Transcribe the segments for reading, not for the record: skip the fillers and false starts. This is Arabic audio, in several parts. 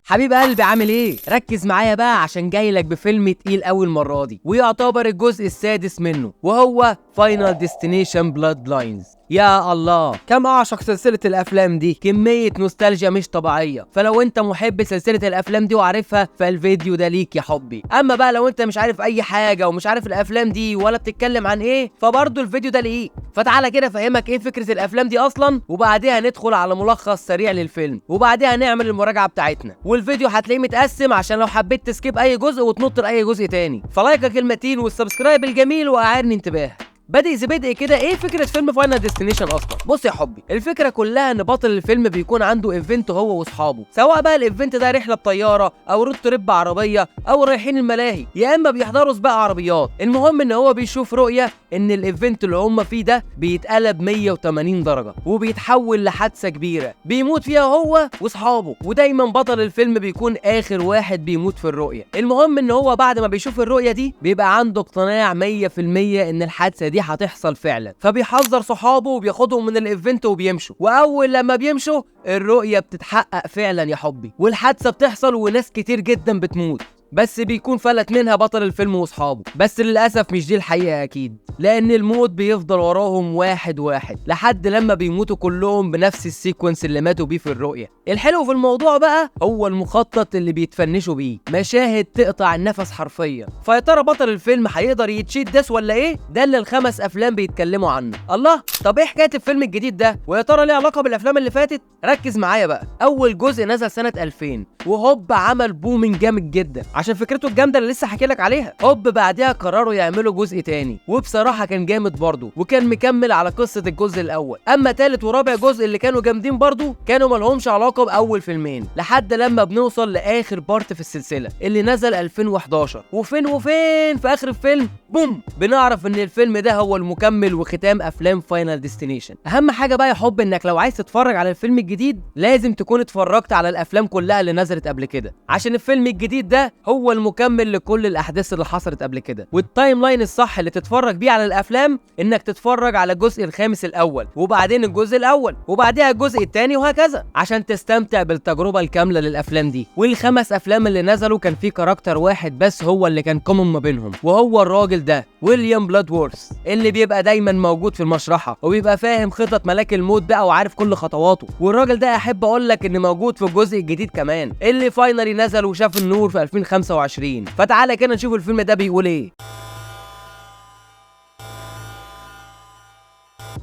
حبيب قلبي عامل ايه؟ ركز معايا بقى عشان جاي لك بفيلم تقيل قوي المره دي، ويعتبر الجزء السادس منه، وهو فاينل ديستنيشن بلاد لاينز. يا الله كم اعشق سلسله الافلام دي، كميه نوستالجيا مش طبيعيه. فلو انت محب سلسله الافلام دي وعارفها فالفيديو ده ليك يا حبي. اما بقى لو انت مش عارف اي حاجه ومش عارف الافلام دي ولا بتتكلم عن ايه فبرضه الفيديو ده ليك. فتعالى كده افهمك ايه فكره الافلام دي اصلا، وبعديها ندخل على ملخص سريع للفيلم، وبعديها نعمل المراجعه بتاعتنا. والفيديو هتلاقيه متقسم عشان لو حبيت تسكيب اي جزء وتنط لاي جزء تاني. فلايكك المتين والسبسكرايب الجميل واعيرني انتباه. بدء كده ايه فكره فيلم فاينل ديستنيشن اصلا؟ بص يا حبي، الفكره كلها ان بطل الفيلم بيكون عنده ايفنت هو واصحابه، سواء بقى الايفنت ده رحله بطياره او رود تريب عربيه او رايحين الملاهي، يا اما بيحضروا سباق عربيات. المهم ان هو بيشوف رؤيه ان الايفنت اللي هم فيه ده بيتقلب 180 درجه وبيتحول لحادثه كبيره بيموت فيها هو واصحابه، ودايما بطل الفيلم بيكون اخر واحد بيموت في الرؤيه. المهم ان هو بعد ما بيشوف الرؤيه دي بيبقى عنده اقتناع 100% ان الحادثه دي هتحصل فعلا، فبيحذر صحابه وبياخدهم من الايفنت وبيمشوا. واول لما بيمشوا الرؤيه بتتحقق فعلا يا حبي، والحادثه بتحصل وناس كتير جدا بتموت، بس بيكون فلت منها بطل الفيلم واصحابه. بس للاسف مش دي الحقيقه اكيد، لان الموت بيفضل وراهم واحد واحد لحد لما بيموتوا كلهم بنفس السيكونس اللي ماتوا بيه في الرؤيه. الحلو في الموضوع بقى هو المخطط اللي بيتفنشوا بيه، مشاهد تقطع النفس حرفيا. فيا ترى بطل الفيلم هيقدر يتشيت داس ولا ايه؟ ده اللي الخمس افلام بيتكلموا عنه. الله، طب ايه حكايه الفيلم الجديد ده؟ ويا ترى ليه علاقه بالافلام اللي فاتت؟ ركز معايا بقى. اول جزء نزل سنه 2000 وهوب عمل بومينج جامد جدا عشان فكرته الجامده اللي لسه حكي لك عليها. هوب بعدها قرروا يعملوا جزء تاني، وبصراحه كان جامد برضه، وكان مكمل على قصه الجزء الاول. اما تالت ورابع جزء اللي كانوا جامدين برضه كانوا مالهمش علاقه باول فيلمين، لحد لما بنوصل لاخر بارت في السلسله اللي نزل 2011. وفين في اخر الفيلم بوم بنعرف ان الفيلم ده هو المكمل وختام افلام فاينل ديستنيشن. اهم حاجه بقى يا حب انك لو عايز تتفرج على الفيلم الجديد لازم تكون اتفرجت على الافلام كلها اللي نزلت قبل كده، عشان الفيلم الجديد ده هو المكمل لكل الاحداث اللي حصلت قبل كده. والتايم لاين الصح اللي تتفرج بيه على الافلام انك تتفرج على الجزء الخامس الاول، وبعدين الجزء الاول، وبعدها الجزء الثاني، وهكذا عشان تستمتع بالتجربه الكامله للافلام دي. والخمس افلام اللي نزلوا كان في كاركتر واحد بس هو اللي كان كومن ما بينهم، وهو الراجل ده ويليام بلادورث، اللي بيبقى دايما موجود في المشرحه وبيبقى فاهم خطط ملاك الموت بقى وعارف كل خطواته. والراجل ده احب اقول لك ان موجود في الجزء الجديد كمان اللي فاينالي نزل وشاف النور في 2025. فتعالى كده نشوف الفيلم ده بيقول ايه.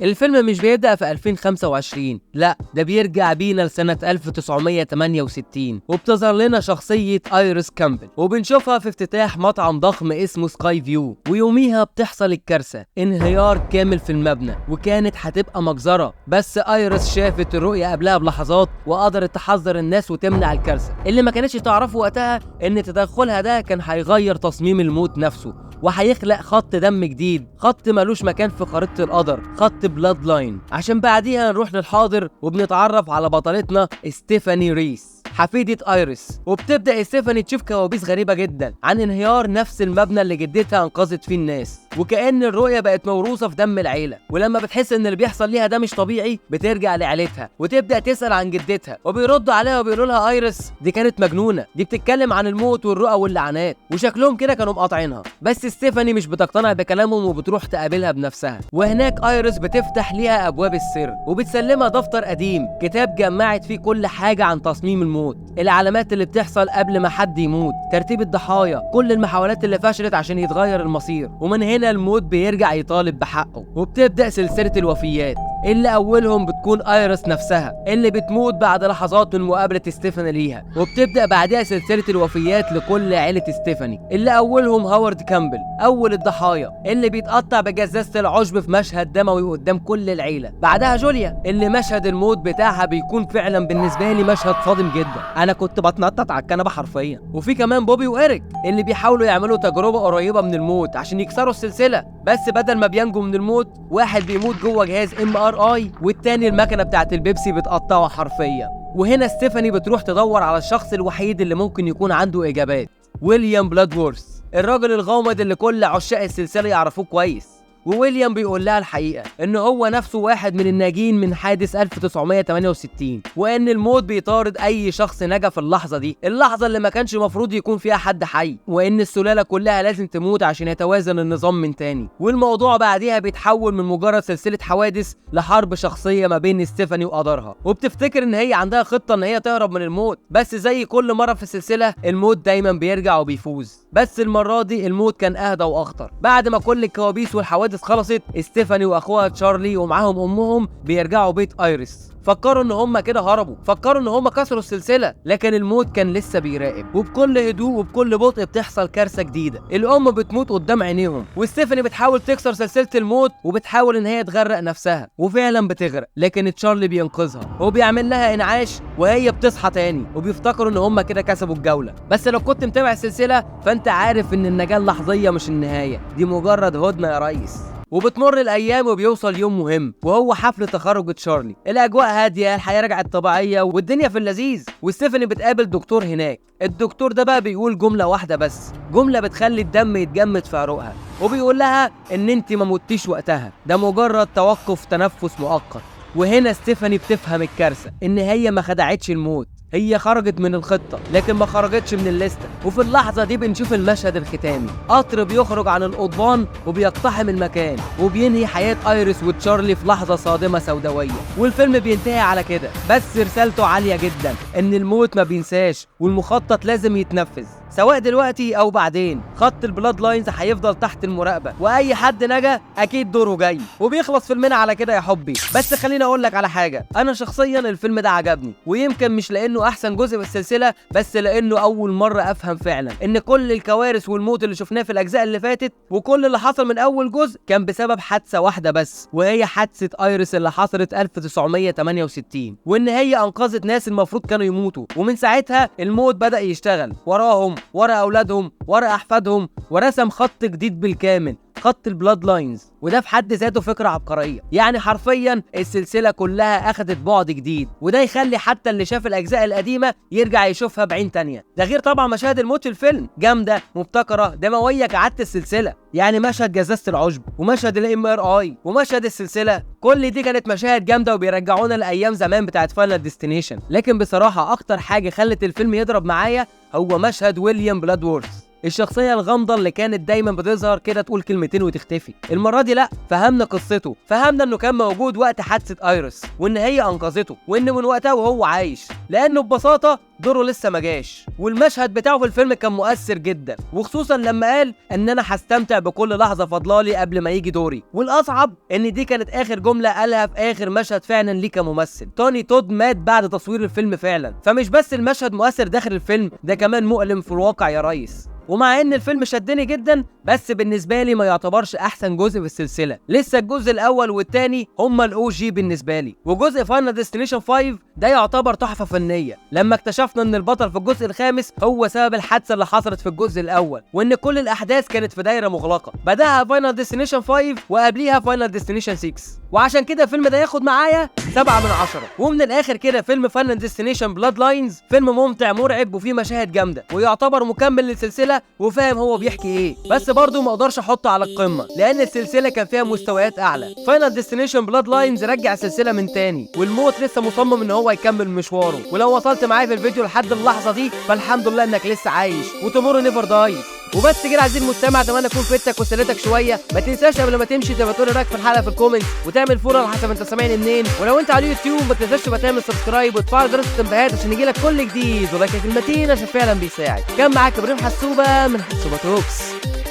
الفيلم مش بيبدأ في 2025، لا ده بيرجع بينا لسنة 1968، وبتظهر لنا شخصية ايريس كامبل وبنشوفها في افتتاح مطعم ضخم اسمه سكاي فيو. ويوميها بتحصل الكارثة، انهيار كامل في المبنى، وكانت هتبقى مجزرة، بس ايريس شافت الرؤية قبلها بلحظات وقدرت تحذر الناس وتمنع الكارثة. اللي ما كانتش تعرفه وقتها ان تدخلها ده كان هيغير تصميم الموت نفسه، وهيخلق خط دم جديد، خط ملوش مكان في خريطة القدر، خط بلاد لاين. عشان بعديها نروح للحاضر وبنتعرف على بطلتنا ستيفاني ريس حفيدة ايريس. وبتبدأ ستيفاني تشوف كوابيس غريبة جدا عن انهيار نفس المبنى اللي جدتها انقذت فيه الناس، وكأن الرؤية بقت موروثة في دم العيلة. ولما بتحس ان اللي بيحصل ليها ده مش طبيعي بترجع لعيلتها وتبدأ تسأل عن جدتها، وبيردوا عليها وبيقولوا لها ايريس دي كانت مجنونة، دي بتتكلم عن الموت والرؤى واللعنات، وشكلهم كده كانوا مقاطعينها. بس ستيفاني مش بتقتنع بكلامهم وبتروح تقابلها بنفسها، وهناك ايريس بتفتح ليها ابواب السر وبتسلمها دفتر قديم، كتاب جمعت فيه كل حاجة عن تصميم الموت، العلامات اللي بتحصل قبل ما حد يموت، ترتيب الضحايا، كل المحاولات اللي فشلت عشان يتغير المصير. ومن هنا الموت بيرجع يطالب بحقه، وبتبدأ سلسلة الوفيات اللي اولهم بتكون ايريس نفسها اللي بتموت بعد لحظات من مقابلة ستيفاني ليها. وبتبدأ بعدها سلسلة الوفيات لكل عيلة ستيفاني اللي اولهم هوارد كامبل اول الضحايا اللي بيتقطع بجزازة العشب في مشهد دموي قدام كل العيلة. بعدها جوليا اللي مشهد الموت بتاعها بيكون فعلا بالنسبة لي مشهد صادم جدا، انا كنت بتنطط على الكنبة حرفيا. وفي كمان بوبي وإيريك اللي بيحاولوا يعملوا تجربة قريبة من الموت عشان يكسروا السلسلة، بس بدل ما بينجوا من الموت واحد بيموت جوه جهاز MRI والتاني المكنة بتاعت البيبسي بتقطعه حرفيا. وهنا ستيفاني بتروح تدور على الشخص الوحيد اللي ممكن يكون عنده إجابات، ويليام بلادورث، الراجل الغامض اللي كل عشاق السلسلة يعرفوه كويس. وويليام بيقول لها الحقيقه ان هو نفسه واحد من الناجين من حادث 1968، وان الموت بيطارد اي شخص نجا في اللحظه دي، اللحظه اللي ما كانش المفروض يكون فيها حد حي، وان السلاله كلها لازم تموت عشان يتوازن النظام من تاني. والموضوع بعديها بيتحول من مجرد سلسله حوادث لحرب شخصيه ما بين ستيفاني وقدرها، وبتفتكر ان هي عندها خطه ان هي تهرب من الموت، بس زي كل مره في السلسله الموت دايما بيرجع وبيفوز. بس المره دي الموت كان اهدى واخطر. بعد ما كل الكوابيس والحوادث خلصت، ستيفاني واخوها تشارلي ومعاهم امهم بيرجعوا بيت ايريس. فكروا ان هم كده هربوا، فكروا ان هم كسروا السلسله، لكن الموت كان لسه بيراقب. وبكل هدوء وبكل بطء بتحصل كارثه جديده، الام بتموت قدام عينيهم، وستيفاني بتحاول تكسر سلسله الموت وبتحاول ان هي تغرق نفسها، وفعلا بتغرق، لكن تشارلي بينقذها وبيعمل لها انعاش وهي بتصحى تاني، وبيفتكروا ان هم كده كسبوا الجوله. بس لو كنت متابع السلسله فانت عارف ان النجاه اللحظيه مش النهايه، دي مجرد هدنه يا ريس. وبتمر الايام وبيوصل يوم مهم، وهو حفل تخرج تشارلي. الاجواء هاديه، الحياه رجعت طبيعيه والدنيا في اللذيذ، وستيفاني بتقابل دكتور هناك. الدكتور ده بقى بيقول جمله واحده بس، جمله بتخلي الدم يتجمد في عروقها، وبيقول لها ان انت ما متيش وقتها، ده مجرد توقف تنفس مؤقت. وهنا ستيفاني بتفهم الكارثه، ان هي ما خدعتش الموت، هي خرجت من الخطة لكن ما خرجتش من الليستة. وفي اللحظة دي بنشوف المشهد الختامي، قطر بيخرج عن القضبان وبيقتحم المكان وبينهي حياة ايريس وتشارلي في لحظة صادمة سوداوية، والفيلم بينتهي على كده. بس رسالته عالية جدا، ان الموت ما بينساش والمخطط لازم يتنفذ، سواء دلوقتي او بعدين. خط البلاد لاينز هيفضل تحت المراقبة، واي حد نجا اكيد دوره جاي. وبيخلص فيلمنا على كده يا حبي. بس خليني اقول لك على حاجة، انا شخصيا الفيلم ده عجبني، ويمكن مش لانه احسن جزء في السلسله، بس لانه اول مره افهم فعلا ان كل الكوارث والموت اللي شفناه في الاجزاء اللي فاتت وكل اللي حصل من اول جزء كان بسبب حادثه واحده بس، وهي حادثه ايريس اللي حصلت 1968، وان هي انقذت ناس المفروض كانوا يموتوا. ومن ساعتها الموت بدا يشتغل وراهم، ورا اولادهم، ورا احفادهم، ورسم خط جديد بالكامل، خط البلاد لاينز. وده في حد ذاته فكره عبقريه، يعني حرفيا السلسله كلها اخدت بعد جديد، وده يخلي حتى اللي شاف الاجزاء القديمه يرجع يشوفها بعين تانية. ده غير طبعا مشاهد الموت في الفيلم جامده مبتكره دمويه كعاده السلسله، يعني مشهد جزازه العشب ومشهد الMRI ومشهد السلسله، كل دي كانت مشاهد جامده وبيرجعونا لايام زمان بتاعت فاينل ديستنيشن. لكن بصراحه اكتر حاجه خلت الفيلم يضرب معايا هو مشهد ويليام بلادورث، الشخصية الغامضة اللي كانت دايما بتظهر كده تقول كلمتين وتختفي. المرة دي لا، فهمنا قصته، فهمنا انه كان موجود وقت حادثة ايريس، وان هي انقذته، وان من وقتها وهو عايش، لانه ببساطة دوره لسه ما جاش. والمشهد بتاعه في الفيلم كان مؤثر جدا، وخصوصا لما قال ان انا هستمتع بكل لحظة فاضلالي قبل ما يجي دوري. والاصعب ان دي كانت اخر جملة قالها في اخر مشهد فعلا ليه كممثل. توني تود مات بعد تصوير الفيلم فعلا، فمش بس المشهد مؤثر داخل الفيلم، ده كمان مؤلم في الواقع يا ريس. ومع ان الفيلم شدني جدا، بس بالنسبه لي ما يعتبرش احسن جزء في السلسله، لسه الجزء الاول والثاني هما الOG بالنسبه لي. وجزء فاينل ديستنيشن 5 ده يعتبر تحفه فنيه، لما اكتشفنا ان البطل في الجزء الخامس هو سبب الحادثه اللي حصلت في الجزء الاول، وان كل الاحداث كانت في دايره مغلقه بداها فاينل ديستنيشن 5 وقبليها فاينل ديستنيشن 6. وعشان كده الفيلم ده ياخد معايا 7 من 10. ومن الاخر كده فيلم فاينل ديستنيشن بلاد لاينز فيلم ممتع مرعب وفيه مشاهد جامده، ويعتبر مكمل للسلسله وفاهم هو بيحكي ايه، بس برضه ما اقدرش احطه على القمه لان السلسله كان فيها مستويات اعلى. فاينل ديستنيشن بلاد لاينز رجع السلسله من تاني، والموت لسه مصمم ان هو يكمل مشواره. ولو وصلت معايا في الفيديو لحد اللحظه دي فالحمد لله انك لسه عايش وتمر نيفر دايز. وبس كده عايزين المستمع، اتمنى اكون فدتك وسليتك شويه. ما تنساش قبل ما تمشي تبقى تقول رايك في الحلقه في الكومنت، وتعمل فولو على حسب انت سامعني منين. ولو انت على اليوتيوب ما تنساش تبقى تعمل سبسكرايب وتفعل جرس التنبيهات عشان يجيلك كل جديد، ولايكك المتين عشان فعلا بيساعد. كان معاك ابراهيم حسوبه من حسوبه توكس،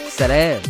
سلام.